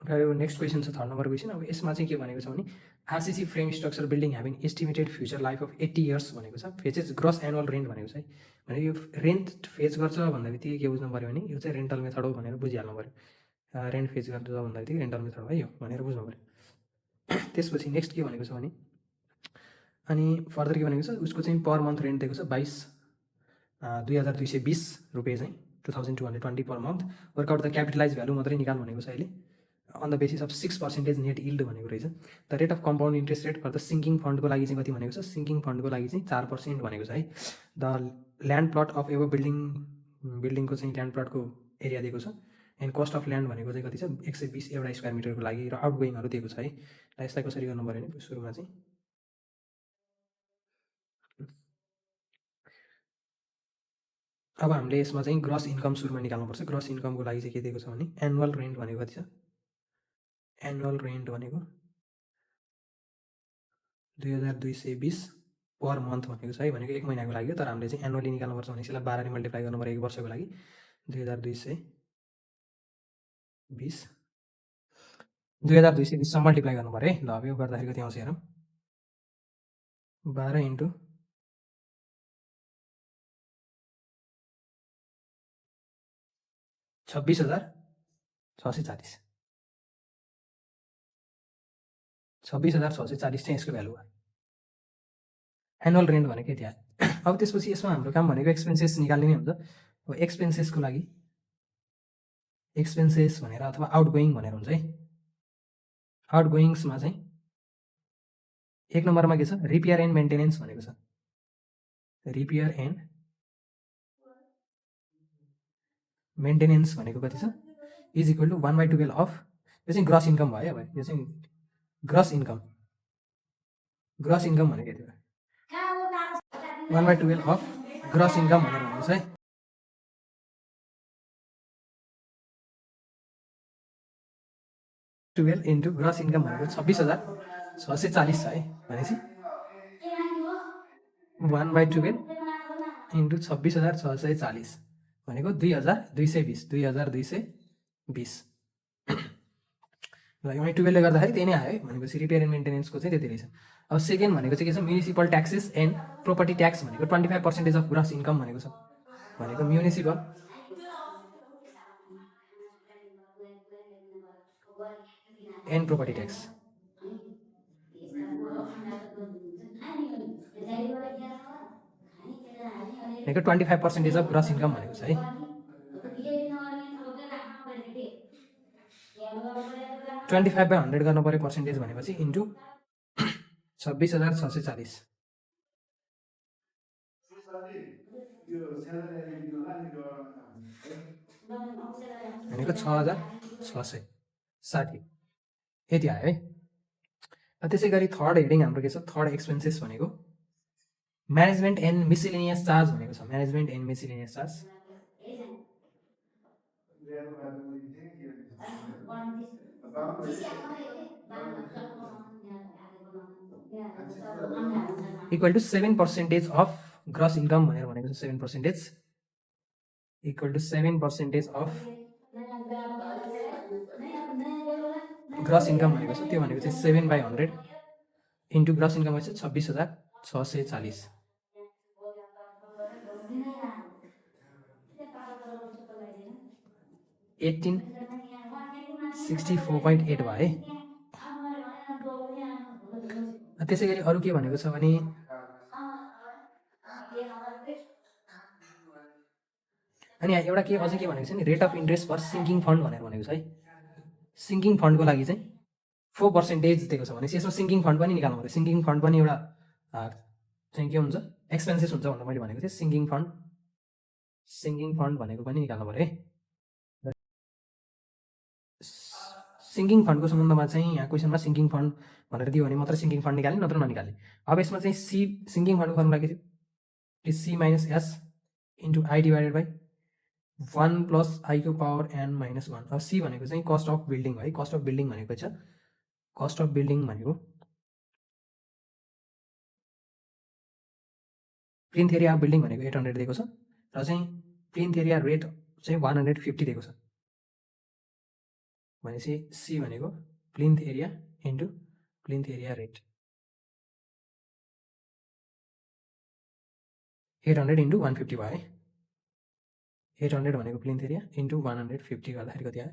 र यो next question छ 3rd नम्बर क्वेसन। अब यसमा चाहिँ के भनेको छ भने RCC frame structure building having estimated future life of 80 years भनेको छ। फेचेस ग्रस एनुअल रेन्ट भनेको छ है। भने यो रेन्ट फेच गर्छ भन्दा बित्तिकै के बुझ्नु पऱ्यो भने यो चाहिँ रेन्टल मेथड हो भनेर बुझिहाल्नु पऱ्यो। रेन्ट फेच गर्छ भन्दा बित्तिकै रेन्टल मेथड हो यो भनेर बुझ्नु पऱ्यो। त्यसपछि नेक्स्ट के भनेको छ भने अनि फर्दर के भनेको छ उसको चाहिँ पर मन्थ रेन्ट दिएको छ 22,220 रुपियाँ चाहिँ 2220 per month. Work out the capitalize value मात्रै निकाल भनेको छ अहिले on the basis of 6% net yield भनेको रहेछ। The rate of compound interest rate for the sinking फन्डको लागि चाहिँ कति भनेको छ सिङ्किङ फन्डको लागि चाहिँ 4% भनेको छ है। द ल्यान्ड प्लट अफ एभो बिल्डिङको चाहिँ ल्यान्ड प्लटको एरिया दिएको छ एन्ड कस्ट अफ ल्यान्ड भनेको चाहिँ कति छ 120 एउटा स्क्वायर मिटरको लागि र आउटगोइङहरू दिएको छ है। र यसलाई कसरी गर्नु पऱ्यो भने सुरुमा चाहिँ अब हामीले यसमा चाहिँ ग्रस इन्कम सुरुमा निकाल्नुपर्छ। ग्रस इन्कमको लागि चाहिँ के दिएको छ भने एनुअल रेन्ट भनेको कति छ एनुअल रेन्ट भनेको 2220 पर मन्थ भनेको छ है। भनेको 1 महिनाको लागि हो तर हामीले चाहिँ एनुअली निकाल्नुपर्छ भने यसलाई 12 ले मल्टिप्लाई गर्नु पऱ्यो 1 वर्षको लागि 2220 2220सँग मल्टिप्लाई गर्नु पऱ्यो है। ल अब यो गर्दाखेरि कति आउँछ हेरौँ 12 इन्टु 26,640 26,640 चाहिँ यसको भ्यालु हो। एनुअल रेन्ट भनेको यति आयो। अब त्यसपछि यसमा हाम्रो काम भनेको एक्सपेन्सेस निकाल्ने नै हुन्छ। अब एक्सपेन्सेसको लागि एक्सपेन्सेस भनेर अथवा आउटगोइङ भनेर हुन्छ है। आउटगोइङ्समा चाहिँ 1 नम्बरमा के छ रिपेयर एन्ड मेन्टेनेन्स भनेको छ। रिपेयर एन्ड मेन्टेनेन्स भनेको कति छ इज इक्वल टु 1/12 अफ यो चाहिँ ग्रस इन्कम भयो। अब यो चाहिँ ग्रस इन्कम भनेको यति भयो 1/12 अफ ग्रस इन्कम भनेर भनेको छ है। 12 इन्टु ग्रस इन्कम भनेको 26,640 छ है। भनेपछि 1/12 इन्टु 26,640 भनेको 2220 2220 र यो 12ले गर्दाखेरि त्यही नै आयो है। भनेपछि रिपेयर एन्ड मेन्टेनेन्सको चाहिँ त्यति रहेछ। अब सेकेन्ड भनेको चाहिँ के छ municipal taxes and property tax भनेको 25% अफ ग्रस इन्कम भनेको छ। भनेको म्युनिसिपल एन्ड प्रोपर्टी ट्याक्स भनेको 25% अफ ग्रस इन्कम भनेको छ है। 25/100 गर्नु पऱ्यो पर्सेन्टेज भनेपछि इन्टु 26,640 भनेको 6,660 यति आयो है। त्यसै गरी थर्ड हेडिङ हाम्रो के छ थर्ड एक्सपेन्सेस भनेको म्यानेजमेन्ट एन्ड मिसिलेनियस चार्ज भनेको छ। Management and miscellaneous charge equal to 7% of gross income भनेर भनेको छ। 7% equal to 7% of gross income भनेको छ। त्यो भनेको चाहिँ 7/100 इन्टु ग्रस इन्कम चाहिँ 26,640 1864.8 भयो है। त्यसै गरी अरू के भनेको छ भने अनि एउटा के अझै के भनेको छ नि rate of interest for sinking fund भनेर भनेको छ है। सिङ्किङ फन्डको लागि चाहिँ 4% दिएको छ भनेपछि यसमा सिङ्किङ फन्ड पनि निकाल्नु पर्यो। सिङ्किङ फन्ड पनि एउटा चाहिँ के हुन्छ एक्सपेन्सेस हुन्छ भनेर मैले भनेको थिएँ। सिङ्किङ फन्ड भनेको पनि निकाल्नु पर्यो है। सिङ्किङ फन्डको सम्बन्धमा चाहिँ यहाँ क्वेसनमा सिङ्किङ फन्ड भनेर दियो भने मात्र सिङ्किङ फन्ड निकाल्ने नत्र ननिकाल्ने। अब यसमा चाहिँ सिङ्किङ फन्डको फर्मुला के थियो is C minus S into I divided by 1 plus I को पावर n माइनस 1। अब C भनेको चाहिँ कस्ट अफ बिल्डिङ है। कस्ट अफ बिल्डिङ भनेको छ कस्ट अफ बिल्डिङ भनेको प्लिन्थ एरिया अफ बिल्डिङ भनेको 800 दिएको छ र चाहिँ प्लिन्थ एरिया रेट चाहिँ 150 दिएको छ। भनेपछि सी भनेको plinth area into plinth area rate 800 into 150 भयो है 800 भनेको प्लिन्थ एरिया इन्टु 150 गर्दाखेरि कति आयो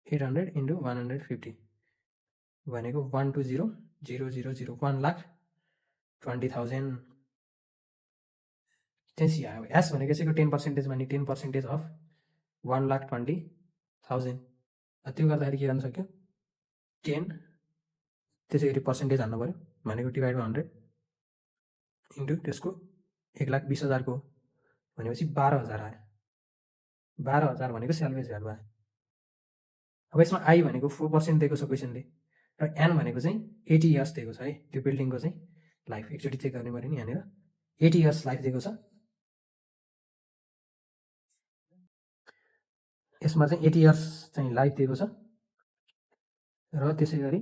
800 इन्टु 150 भनेको 120,000 1,20,000 चाहिँ सी आयो एस भनेको चाहिँ 10% भने 10% अफ 1,20,000 त्यो गर्दाखेरि के गर्न सक्यो 10 त्यसै गरी पर्सेन्टेज हाल्नु पऱ्यो भनेको डिभाइड बाई 100 इन्टु त्यसको 1,20,000 को भनेपछि 12,000 आयो 12,000 भनेको स्यालवेज भ्यालु आयो अब यसमा आई भनेको 4% दिएको छ क्वेसनले र एन भनेको चाहिँ 80 इयर्स दिएको छ है त्यो बिल्डिङको चाहिँ लाइफ एकचोटि चेक गर्ने पऱ्यो नि यहाँनिर 80 इयर्स लाइफ दिएको छ यसमा चाहिँ 80 इयर्स चाहिँ लाइफ दिएको छ र त्यसै गरी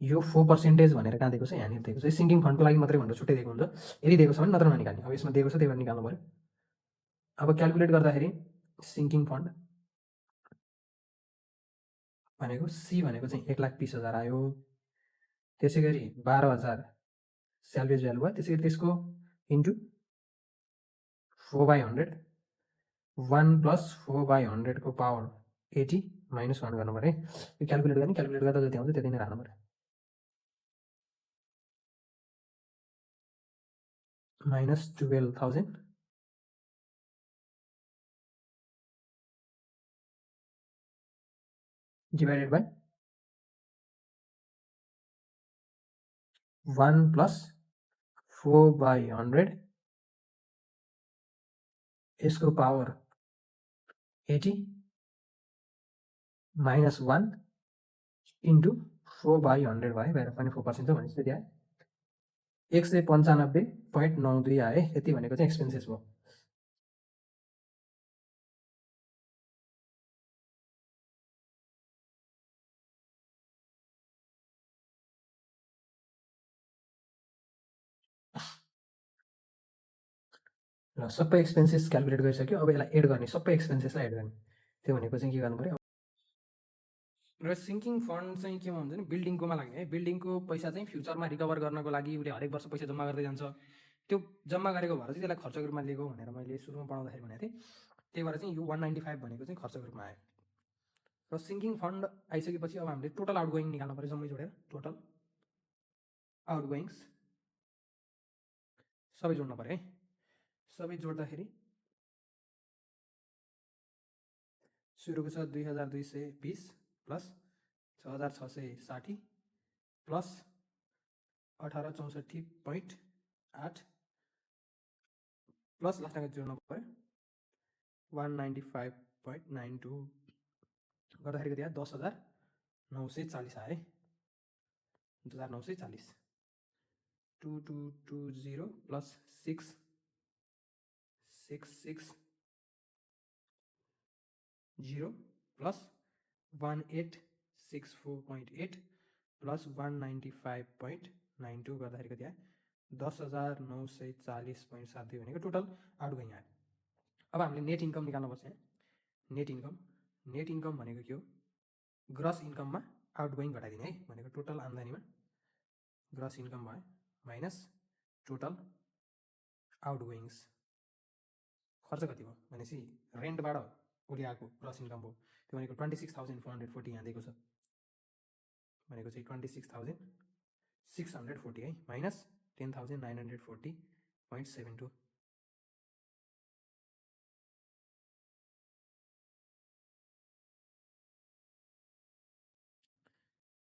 यो 4% भनेर कहाँ दिएको छ यहाँनिर दिएको छ सिङ्किङ फन्डको लागि मात्रै भनेर छुट्टै दिएको हुन्छ यदि दिएको छ भने नत्र ननिकाल्ने अब यसमा दिएको छ त्यही भएर निकाल्नु पऱ्यो अब क्यालकुलेट गर्दाखेरि सिङ्किङ फन्ड भनेको सी भनेको चाहिँ 1,20,000 आयो त्यसै गरी 12,000 स्यालवेज भ्यालु भयो त्यसै गरी त्यसको इन्टु 4/100 1 + 4/100 को पावर 80 - 1 गर्नु पऱ्यो है यो क्यालकुलेट गर्ने क्यालकुलेट गर्दा जति आउँछ त्यति नै राख्नु पऱ्यो -12,000 divided by 1 + 4/100 यसको पावर 80 - 1 इन्टु 4/100 भयो बाहिर पनि 4% छ भनेपछि त्यति आयो 195.92 आयो यति भनेको चाहिँ एक्सपेन्सेस भयो र सबै एक्सपेन्सेस क्यालकुलेट गरिसक्यो अब यसलाई एड गर्ने सबै एक्सपेन्सेसलाई एड गर्ने त्यो भनेको चाहिँ के गर्नु पऱ्यो र सिङ्किङ फन्ड चाहिँ केमा हुन्छ नि बिल्डिङकोमा लाग्ने है बिल्डिङको पैसा चाहिँ फ्युचरमा रिकभर गर्नको लागि उसले हरेक वर्ष पैसा जम्मा गर्दै जान्छ त्यो जम्मा गरेको भएर चाहिँ त्यसलाई खर्चको रूपमा लिएको भनेर मैले सुरुमा पढाउँदाखेरि भनेको थिएँ त्यही भएर चाहिँ यो 195 भनेको चाहिँ खर्चको रूपमा आयो र सिङ्किङ फन्ड आइसकेपछि अब हामीले टोटल आउटगोइङ निकाल्नु पऱ्यो जम्मै जोडेर टोटल आउटगोइङ्स सबै जोड्नु पऱ्यो है सबै जोड्दाखेरि सुरुको छ 2,220 प्लस 6,660 प्लस 1864.8 प्लस लास्टमा जोड्नु पऱ्यो 195.92 गर्दाखेरि कति आयो 10,940 आयो है 10,940 2220 प्लस 6,660 प्लस 1,864.8 प्लस 195.92 गर्दाखेरि कति आयो 10,940.72 भनेको टोटल आउटगोइङ आयो अब हामीले नेट इन्कम निकाल्नुपर्छ नेट इन्कम भनेको के हो ग्रस इन्कममा आउटगोइङ घटाइदिने है भनेको टोटल आम्दानीमा ग्रस इन्कम भयो माइनस टोटल आउटगोइङ्स खर्च कति भयो भनेपछि रेन्टबाट उसले आएको ग्रस इन्कम भयो त्यो भनेको 26,440 यहाँ दिएको छ भनेको चाहिँ 26,640 है माइनस 10,940.72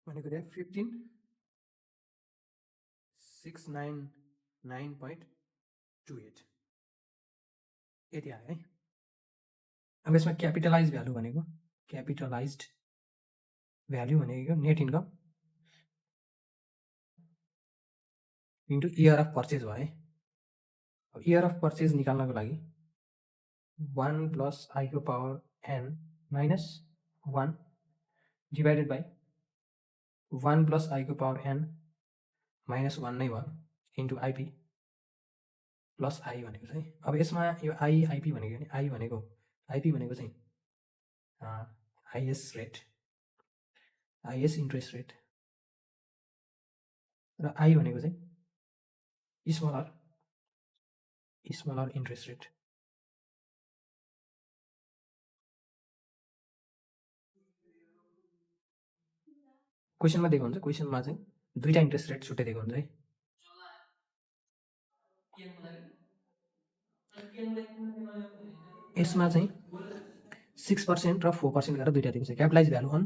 भनेको त्यहाँ 15,699.28 यति आयो है अब यसमा क्यापिटलाइज भ्यालु भनेको क्यापिटलाइज्ड भ्यालु भनेको net income into year of purchase भयो है अब इयर अफ पर्चेज निकाल्नको लागि 1 + i को power n minus 1 divided by 1 + i को पावर n माइनस 1 नै भयो इन्टु आइपी प्लस आई भनेको चाहिँ अब यसमा यो आइपी भनेको नि आई भनेको आइपी भनेको चाहिँ highest rate, highest interest rate, र आई भनेको चाहिँ स्मलर इन्ट्रेस्ट रेट। क्वेसनमा दिएको हुन्छ, क्वेसनमा चाहिँ दुईवटा इन्ट्रेस्ट रेट छुट्टै दिएको हुन्छ है। यसमा चाहिँ 6% र 4% गरेर दुईवटा दिएको छ। Capitalize value on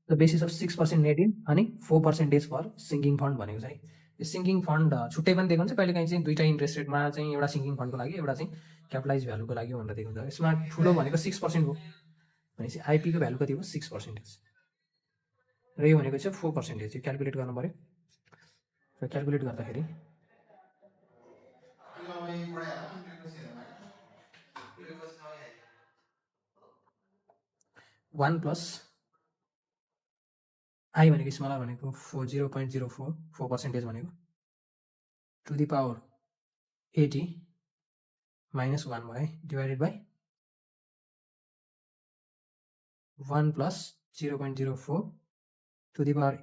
the basis of 6% net in अनि 4% फर सिङ्किङ फन्ड भनेको चाहिँ यो सिङ्किङ फन्ड छुट्टै पनि दिएको हुन्छ, कहिलेकाहीँ चाहिँ दुईवटा इन्ट्रेस्ट रेटमा चाहिँ एउटा सिङ्किङ फन्डको लागि एउटा चाहिँ क्यापिटलाइज भ्यालुको लागि भनेर दिएको हुन्छ। यसमा ठुलो भनेको 6% हो भनेपछि आइपीको भ्यालु कति हो 6%, र यो भनेको चाहिँ 4%। यो क्यालकुलेट गर्नु पऱ्यो, र क्यालकुलेट गर्दाखेरि 1 प्लस आई भनेको स्मलर भनेको 0.04% भनेको टु द पावर 80 माइनस 1 भयो divided by 1 plus 0.04 to the power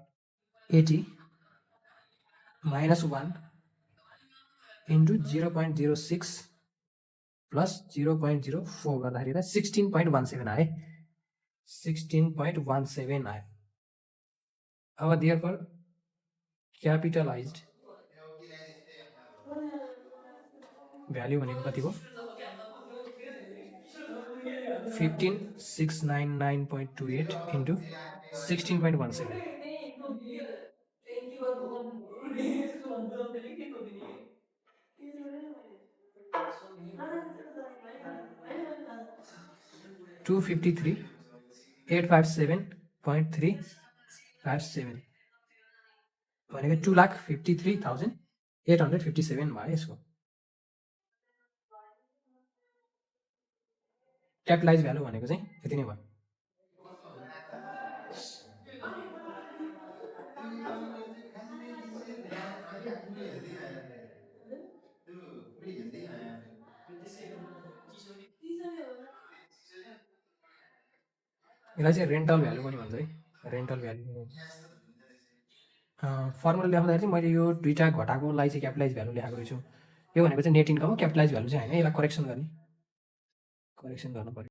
80 minus 1 into 0.06 plus 0.04 गर्दाखेरि 16.17 आयो, 16.17 आयो। अब देयरफोर क्यापिटलाइज्ड भ्याल्यु भनेको कति हो 15699.28 इन्टु 16.17। टू 253,857.357 भनेको 2,53,857 भयो यसको क्यापिटलाइज भ्यालु भनेको चाहिँ यति नै भयो। यसलाई चाहिँ रेन्टल भ्यालु पनि भन्छ है, रेन्टल भ्यालु। फर्मुला लेख्दाखेरि चाहिँ मैले यो दुईवटा घटाकोलाई चाहिँ क्यापिटलाइज भ्यालु लेखेको रहेछु। यो भनेको चाहिँ नेट इन्कम हो, क्यापिटलाइज भ्यालु चाहिँ होइन। यसलाई करेक्सन गर्ने, करेक्सन गर्नु पऱ्यो।